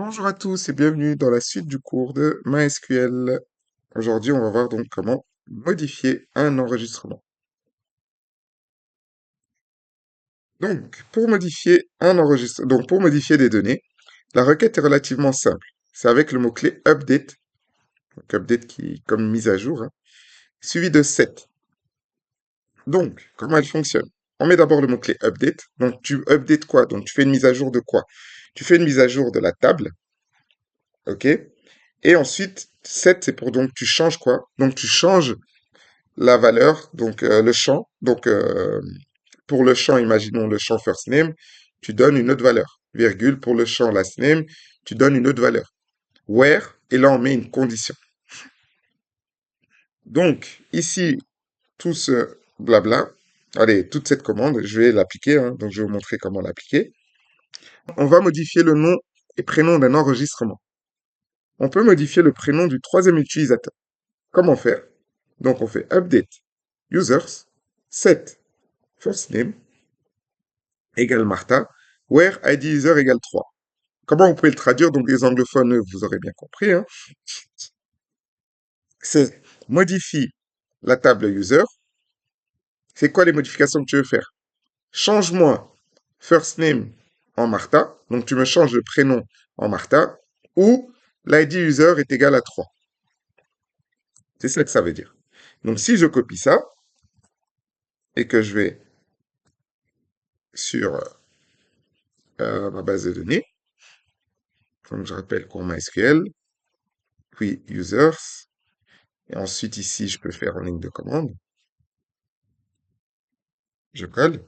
Bonjour à tous et bienvenue dans la suite du cours de MySQL. Aujourd'hui, on va voir donc comment modifier un enregistrement. Donc, pour modifier des données, la requête est relativement simple. C'est avec le mot-clé update, donc update qui comme mise à jour, hein, suivi de set. Donc, comment elle fonctionne? On met d'abord le mot-clé update. Donc, tu updates quoi? Donc, tu fais une mise à jour de quoi? Tu fais une mise à jour de la table, ok? Et ensuite, set, c'est pour donc tu changes quoi? Donc, tu changes la valeur, donc le champ. Donc, pour le champ, imaginons le champ first name, tu donnes une autre valeur. Virgule, pour le champ last name, tu donnes une autre valeur. Where, et là, on met une condition. Donc, ici, tout ce blabla, allez, toute cette commande, je vais l'appliquer, hein, donc je vais vous montrer comment l'appliquer. On va modifier le nom et prénom d'un enregistrement. On peut modifier le prénom du troisième utilisateur. Comment faire? Donc, on fait update users set first name égale Martha, where ID user égale 3. Comment vous pouvez le traduire? Donc, les anglophones, vous aurez bien compris, hein. C'est modifie la table user. C'est quoi les modifications que tu veux faire? Change-moi first name en Martha. Donc, tu me changes le prénom en Martha. Ou l'ID user est égal à 3. C'est ça que ça veut dire. Donc, si je copie ça et que je vais sur ma base de données, donc je rappelle cours MySQL, puis users, et ensuite ici, je peux faire en ligne de commande. Je colle.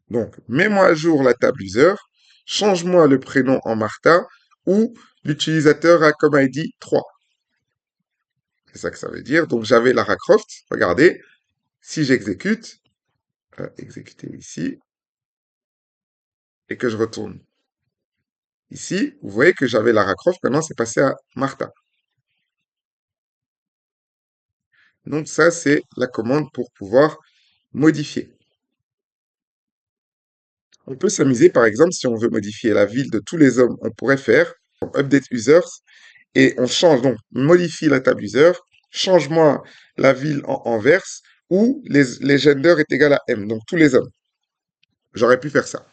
Donc, mets-moi à jour la table user, change-moi le prénom en Martha ou l'utilisateur a comme ID 3. C'est ça que ça veut dire. Donc, j'avais Lara Croft. Regardez, si j'exécute, exécuter ici, et que je retourne ici, vous voyez que j'avais Lara Croft, maintenant c'est passé à Martha. Donc, ça, c'est la commande pour pouvoir modifier. On peut s'amuser, par exemple, si on veut modifier la ville de tous les hommes, on pourrait faire update users et on change donc, modifie la table user, change-moi la ville en Anvers où les gender est égal à M, donc tous les hommes. J'aurais pu faire ça.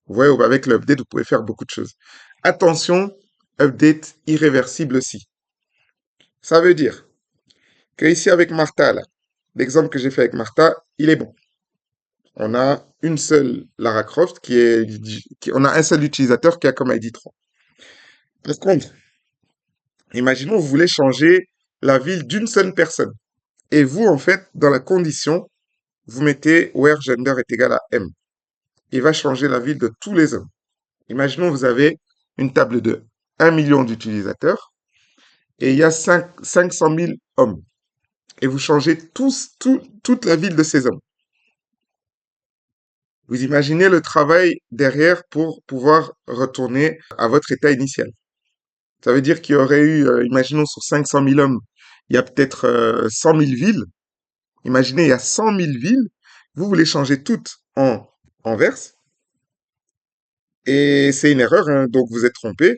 Vous voyez, avec l'update, vous pouvez faire beaucoup de choses. Attention, update irréversible aussi. Ça veut dire que ici avec Martha, là, l'exemple que j'ai fait avec Martha, il est bon. On a une seule Lara Croft on a un seul utilisateur qui a comme ID 3. Par contre, imaginons vous voulez changer la ville d'une seule personne. Et vous, en fait, dans la condition, vous mettez where gender est égal à M. Il va changer la ville de tous les hommes. Imaginons vous avez une table de 1 million d'utilisateurs et il y a 500 000 hommes. Et vous changez toute la ville de ces hommes. Vous imaginez le travail derrière pour pouvoir retourner à votre état initial. Ça veut dire qu'il y aurait eu, imaginons sur 500 000 hommes, il y a peut-être 100 000 villes. Imaginez, il y a 100 000 villes, vous les changez toutes en verse, et c'est une erreur, hein, donc vous êtes trompé.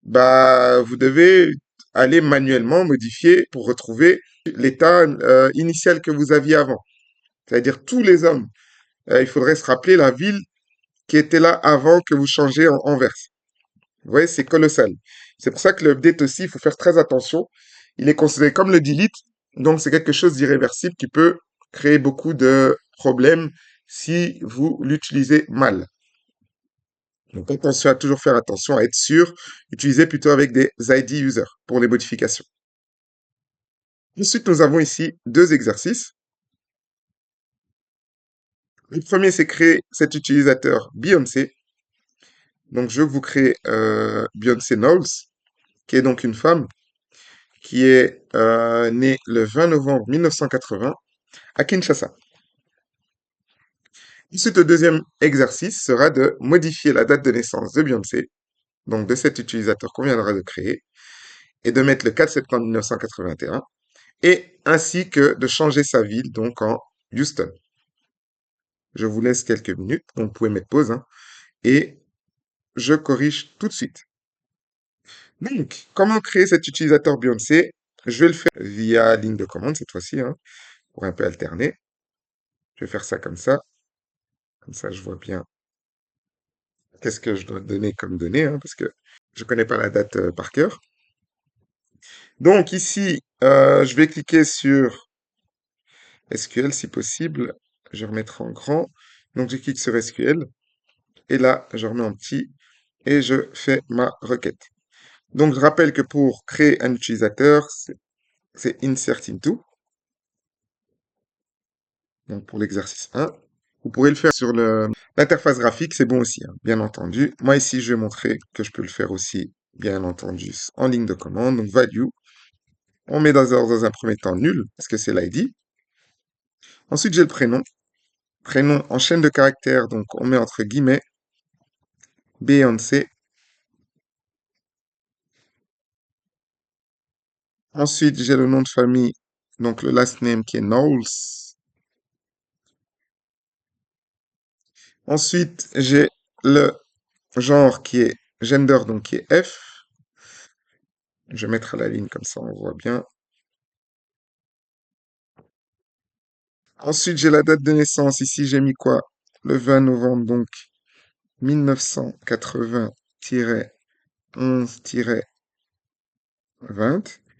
Bah, vous devez aller manuellement modifier pour retrouver l'état initial que vous aviez avant. C'est-à-dire tous les hommes. Il faudrait se rappeler la ville qui était là avant que vous changez en verse. Vous voyez, c'est colossal. C'est pour ça que l'update aussi, il faut faire très attention. Il est considéré comme le delete, donc c'est quelque chose d'irréversible qui peut créer beaucoup de problèmes si vous l'utilisez mal. Donc attention à toujours faire attention, à être sûr, utiliser plutôt avec des ID user pour les modifications. Ensuite, nous avons ici deux exercices. Le premier, c'est créer cet utilisateur Beyoncé. Donc je vais vous créer Beyoncé Knowles, qui est donc une femme qui est née le 20 novembre 1980 à Kinshasa. Ensuite, le deuxième exercice sera de modifier la date de naissance de Beyoncé, donc de cet utilisateur qu'on viendra de créer, et de mettre le 4 septembre 1981, et ainsi que de changer sa ville, donc en Houston. Je vous laisse quelques minutes, donc vous pouvez mettre pause, hein, et je corrige tout de suite. Donc, comment créer cet utilisateur Beyoncé? Je vais le faire via ligne de commande cette fois-ci, hein, pour un peu alterner. Je vais faire ça comme ça. Comme ça, je vois bien qu'est-ce que je dois donner comme données, hein, parce que je connais pas la date par cœur. Donc ici, je vais cliquer sur SQL si possible. Je vais remettre en grand. Donc je clique sur SQL. Et là, je remets en petit et je fais ma requête. Donc je rappelle que pour créer un utilisateur, c'est insert into. Donc pour l'exercice 1. Vous pourrez le faire sur l'interface graphique, c'est bon aussi, hein, bien entendu. Moi ici, je vais montrer que je peux le faire aussi, bien entendu, en ligne de commande. Donc value, on met dans un premier temps nul, parce que c'est l'ID. Ensuite, j'ai le prénom. Prénom en chaîne de caractères, donc on met entre guillemets Beyoncé. Ensuite, j'ai le nom de famille, donc le last name qui est Knowles. Ensuite, j'ai le genre qui est gender, donc qui est F. Je vais mettre à la ligne comme ça, on voit bien. Ensuite, j'ai la date de naissance. Ici, j'ai mis quoi? Le 20 novembre, donc 1980-11-20.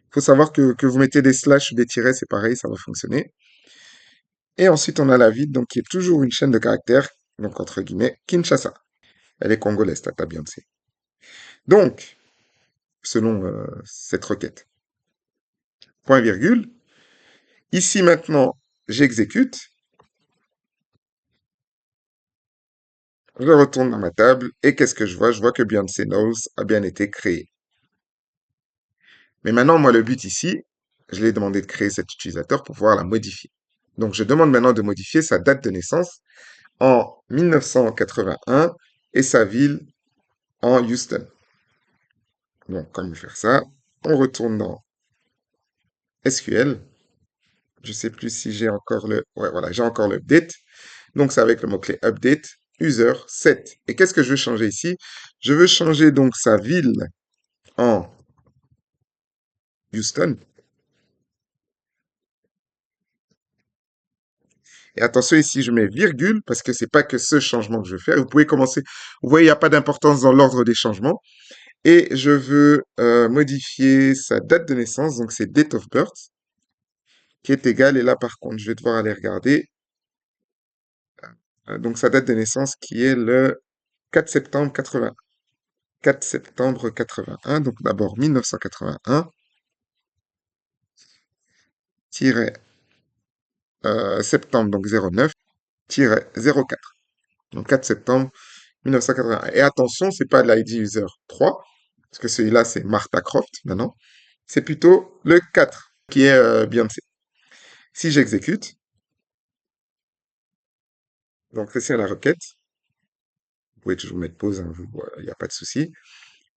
Il faut savoir que vous mettez des slash ou des tirets, c'est pareil, ça va fonctionner. Et ensuite, on a la ville, donc qui est toujours une chaîne de caractères, donc entre guillemets, Kinshasa. Elle est congolaise, Tata Beyoncé. Donc, selon cette requête. Point virgule. Ici maintenant, j'exécute. Je retourne dans ma table et qu'est-ce que je vois? Je vois que Beyoncé Knowles a bien été créé. Mais maintenant, moi, le but ici, je l'ai demandé de créer cet utilisateur pour pouvoir la modifier. Donc, je demande maintenant de modifier sa date de naissance en 1981 et sa ville en Houston. Donc, comment faire ça? On retourne dans SQL. Je sais plus si j'ai encore le... Ouais, voilà, j'ai encore le update. Donc, c'est avec le mot-clé update, user, set. Et qu'est-ce que je veux changer ici? Je veux changer donc sa ville en Houston. Et attention ici, je mets virgule parce que c'est pas que ce changement que je veux faire. Vous pouvez commencer. Vous voyez, il n'y a pas d'importance dans l'ordre des changements. Et je veux modifier sa date de naissance, donc c'est date of birth, qui est égale. Et là, par contre, je vais devoir aller regarder. Donc sa date de naissance qui est le 4 septembre 80. 4 septembre 81. Donc d'abord 1981 septembre, donc 09 04. Donc 4 septembre 1981. Et attention, c'est pas l'ID user 3, parce que celui-là, c'est Martha Croft maintenant. C'est plutôt le 4, qui est Beyoncé. Si j'exécute, donc c'est la requête. Vous pouvez toujours mettre pause, hein, il n'y a pas de souci.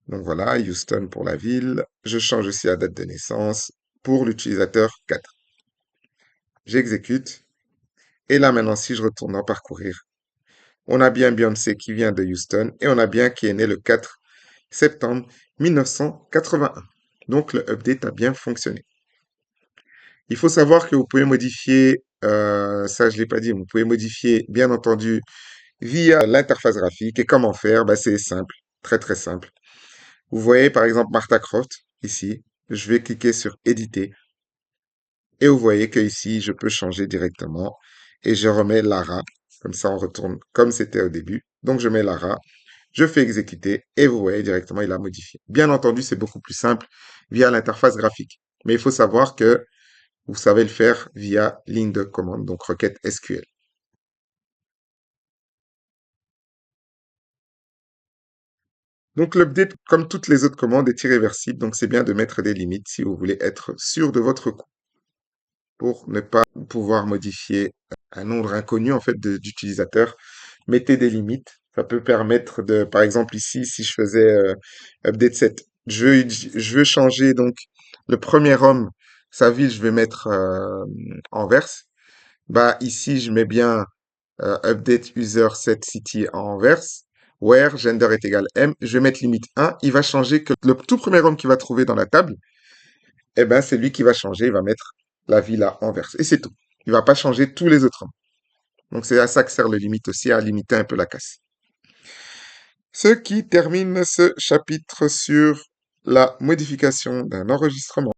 Donc voilà, Houston pour la ville. Je change aussi la date de naissance pour l'utilisateur 4. J'exécute. Et là maintenant, si je retourne en parcourir, on a bien Beyoncé qui vient de Houston et on a bien qui est né le 4 septembre 1981. Donc le update a bien fonctionné. Il faut savoir que vous pouvez modifier, ça je l'ai pas dit, vous pouvez modifier bien entendu via l'interface graphique. Et comment faire? Bah, c'est simple, très très simple. Vous voyez par exemple Martha Croft ici. Je vais cliquer sur éditer et vous voyez que ici je peux changer directement et je remets Lara. Comme ça on retourne comme c'était au début. Donc je mets Lara, je fais exécuter et vous voyez directement il a modifié. Bien entendu c'est beaucoup plus simple via l'interface graphique. Mais il faut savoir que vous savez le faire via ligne de commande, donc requête SQL. Donc l'update, comme toutes les autres commandes, est irréversible, donc c'est bien de mettre des limites si vous voulez être sûr de votre coup pour ne pas pouvoir modifier un nombre inconnu en fait d'utilisateurs. Mettez des limites. Ça peut permettre de, par exemple ici, si je faisais update 7, je veux changer donc le premier homme, sa ville, je vais mettre Anvers. Bah ici, je mets bien update user set city à Anvers. where gender est égal M, je vais mettre limite 1, il va changer que le tout premier homme qu'il va trouver dans la table, eh ben, c'est lui qui va changer, il va mettre la ville à Anvers. Et c'est tout. Il va pas changer tous les autres hommes. Donc c'est à ça que sert le limite aussi, à limiter un peu la casse. Ce qui termine ce chapitre sur la modification d'un enregistrement.